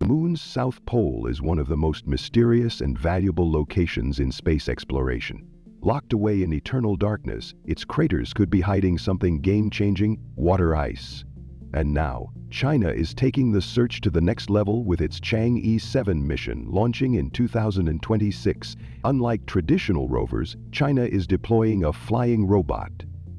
Moon's south pole is one of the most mysterious and valuable locations in space exploration. Locked away in eternal darkness, its craters could be hiding something game-changing: water ice. And now, China is taking the search to the next level with its Chang'e-7 mission launching in 2026. Unlike traditional rovers, China is deploying a flying robot,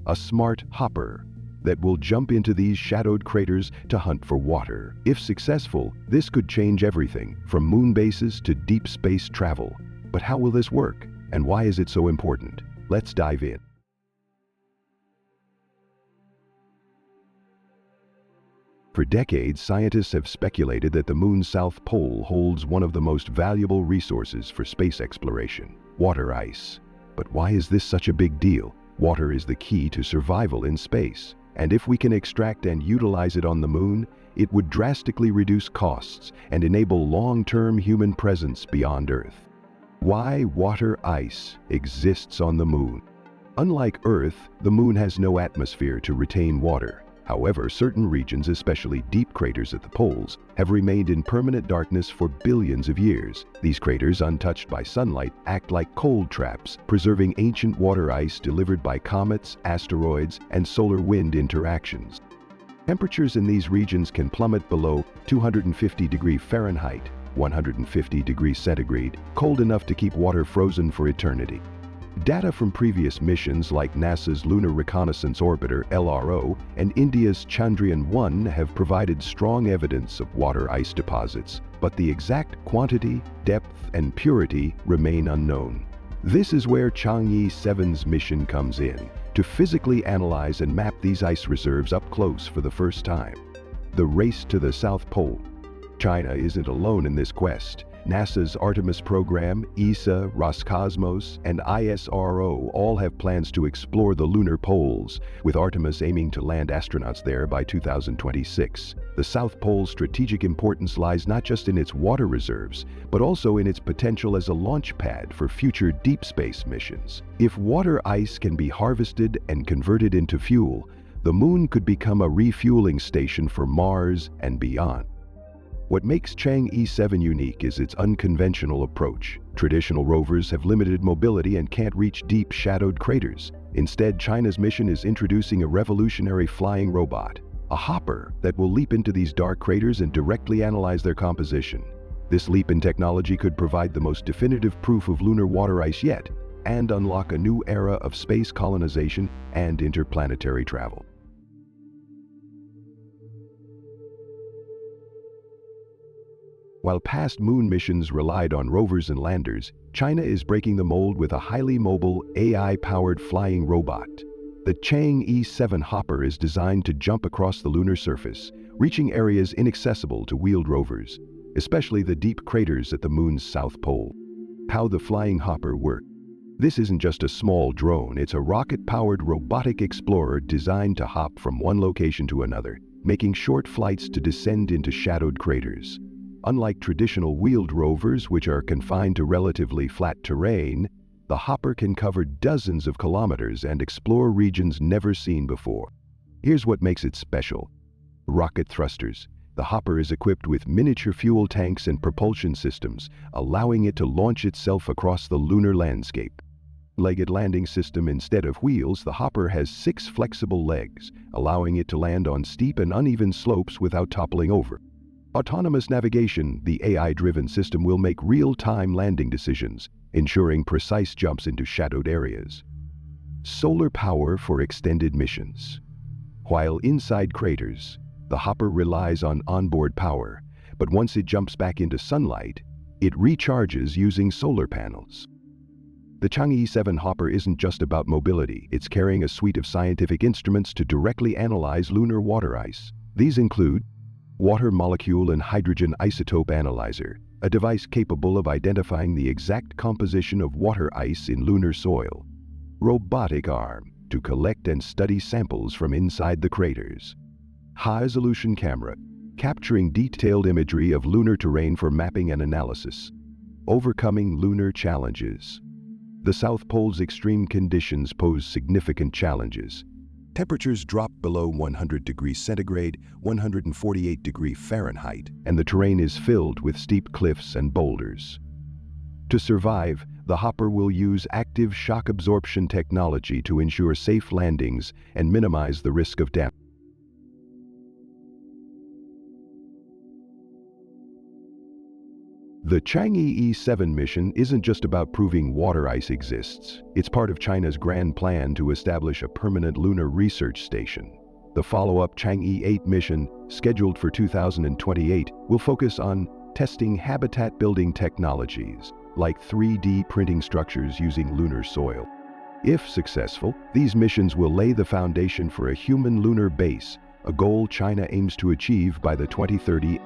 a smart hopper, that will jump into these shadowed craters to hunt for water. If successful, this could change everything, from moon bases to deep space travel. But how will this work? And why is it so important? Let's dive in. For decades, scientists have speculated that the Moon's south pole holds one of the most valuable resources for space exploration: water ice. But why is this such a big deal? Water is the key to survival in space, and if we can extract and utilize it on the Moon, it would drastically reduce costs and enable long-term human presence beyond Earth. Why water ice exists on the Moon? Unlike Earth, the Moon has no atmosphere to retain water. However, certain regions, especially deep craters at the poles, have remained in permanent darkness for billions of years. These craters, untouched by sunlight, act like cold traps, preserving ancient water ice delivered by comets, asteroids, and solar wind interactions. Temperatures in these regions can plummet below 250 degrees Fahrenheit, 150 degrees centigrade, cold enough to keep water frozen for eternity. Data from previous missions like NASA's Lunar Reconnaissance Orbiter (LRO) and India's Chandrayaan-1 have provided strong evidence of water ice deposits, but the exact quantity, depth, and purity remain unknown. This is where Chang'e-7's mission comes in, to physically analyze and map these ice reserves up close for the first time. The race to the South Pole. China isn't alone in this quest. NASA's Artemis program, ESA, Roscosmos, and ISRO all have plans to explore the lunar poles, with Artemis aiming to land astronauts there by 2026. The South Pole's strategic importance lies not just in its water reserves, but also in its potential as a launch pad for future deep space missions. If water ice can be harvested and converted into fuel, the Moon could become a refueling station for Mars and beyond. What makes Chang'e-7 unique is its unconventional approach. Traditional rovers have limited mobility and can't reach deep, shadowed craters. Instead, China's mission is introducing a revolutionary flying robot, a hopper that will leap into these dark craters and directly analyze their composition. This leap in technology could provide the most definitive proof of lunar water ice yet, and unlock a new era of space colonization and interplanetary travel. While past moon missions relied on rovers and landers, China is breaking the mold with a highly mobile, AI-powered flying robot. The Chang'e-7 hopper is designed to jump across the lunar surface, reaching areas inaccessible to wheeled rovers, especially the deep craters at the Moon's south pole. How the flying hopper works. This isn't just a small drone, it's a rocket-powered robotic explorer designed to hop from one location to another, making short flights to descend into shadowed craters. Unlike traditional wheeled rovers, which are confined to relatively flat terrain, the hopper can cover dozens of kilometers and explore regions never seen before. Here's what makes it special. Rocket thrusters. The hopper is equipped with miniature fuel tanks and propulsion systems, allowing it to launch itself across the lunar landscape. Legged landing system. Instead of wheels, the hopper has 6 flexible legs, allowing it to land on steep and uneven slopes without toppling over. Autonomous navigation. The AI-driven system will make real-time landing decisions, ensuring precise jumps into shadowed areas. Solar power for extended missions. While inside craters, the hopper relies on onboard power, but once it jumps back into sunlight, it recharges using solar panels. The Chang'e-7 hopper isn't just about mobility, it's carrying a suite of scientific instruments to directly analyze lunar water ice. These include Water Molecule and Hydrogen Isotope Analyzer, a device capable of identifying the exact composition of water ice in lunar soil. Robotic Arm, to collect and study samples from inside the craters. High-resolution camera, capturing detailed imagery of lunar terrain for mapping and analysis. Overcoming lunar challenges. The South Pole's extreme conditions pose significant challenges. Temperatures drop below 100 degrees centigrade, 148 degrees Fahrenheit, and the terrain is filled with steep cliffs and boulders. To survive, the hopper will use active shock absorption technology to ensure safe landings and minimize the risk of damage. The Chang'e-7 mission isn't just about proving water ice exists. It's part of China's grand plan to establish a permanent lunar research station. The follow-up Chang'e-8 mission, scheduled for 2028, will focus on testing habitat-building technologies, like 3D printing structures using lunar soil. If successful, these missions will lay the foundation for a human lunar base, a goal China aims to achieve by the 2030.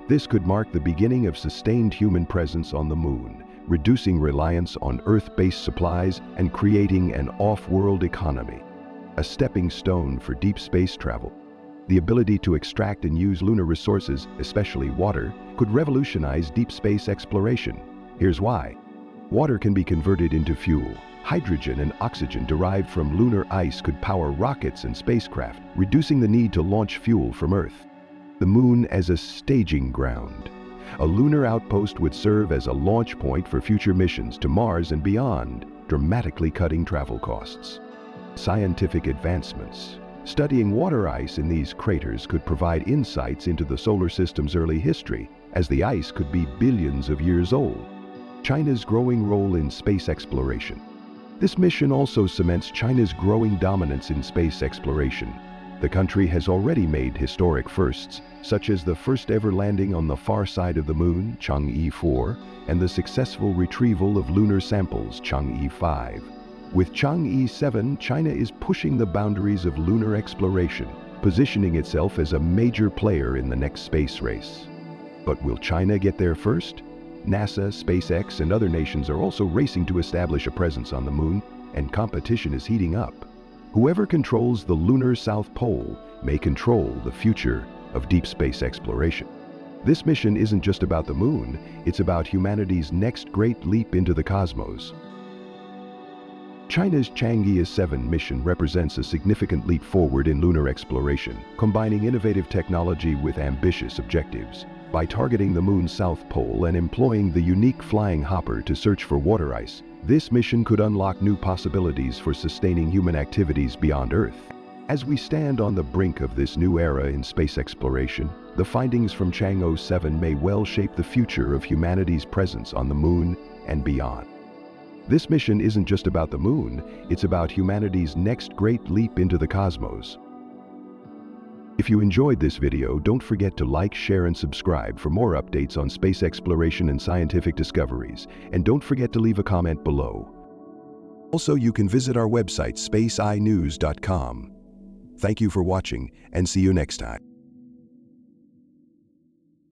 This could mark the beginning of sustained human presence on the moon, reducing reliance on Earth-based supplies and creating an off-world economy. A stepping stone for deep space travel. The ability to extract and use lunar resources, especially water, could revolutionize deep space exploration. Here's why. Water can be converted into fuel. Hydrogen and oxygen derived from lunar ice could power rockets and spacecraft, reducing the need to launch fuel from Earth. The moon as a staging ground. A lunar outpost would serve as a launch point for future missions to Mars and beyond, dramatically cutting travel costs. Scientific advancements. Studying water ice in these craters could provide insights into the solar system's early history, as the ice could be billions of years old. China's growing role in space exploration. This mission also cements China's growing dominance in space exploration. The country has already made historic firsts, such as the first-ever landing on the far side of the moon, Chang'e-4, and the successful retrieval of lunar samples, Chang'e-5. With Chang'e-7, China is pushing the boundaries of lunar exploration, positioning itself as a major player in the next space race. But will China get there first? NASA, SpaceX, and other nations are also racing to establish a presence on the moon, and competition is heating up. Whoever controls the lunar South Pole may control the future of deep space exploration. This mission isn't just about the moon, it's about humanity's next great leap into the cosmos. China's Chang'e-7 mission represents a significant leap forward in lunar exploration, combining innovative technology with ambitious objectives. By targeting the moon's South Pole and employing the unique flying hopper to search for water ice, this mission could unlock new possibilities for sustaining human activities beyond Earth. As we stand on the brink of this new era in space exploration, the findings from Chang'e-7 may well shape the future of humanity's presence on the moon and beyond. This mission isn't just about the moon, it's about humanity's next great leap into the cosmos. If you enjoyed this video, don't forget to like, share, and subscribe for more updates on space exploration and scientific discoveries. And don't forget to leave a comment below. Also, you can visit our website, spaceinews.com. Thank you for watching, and see you next time.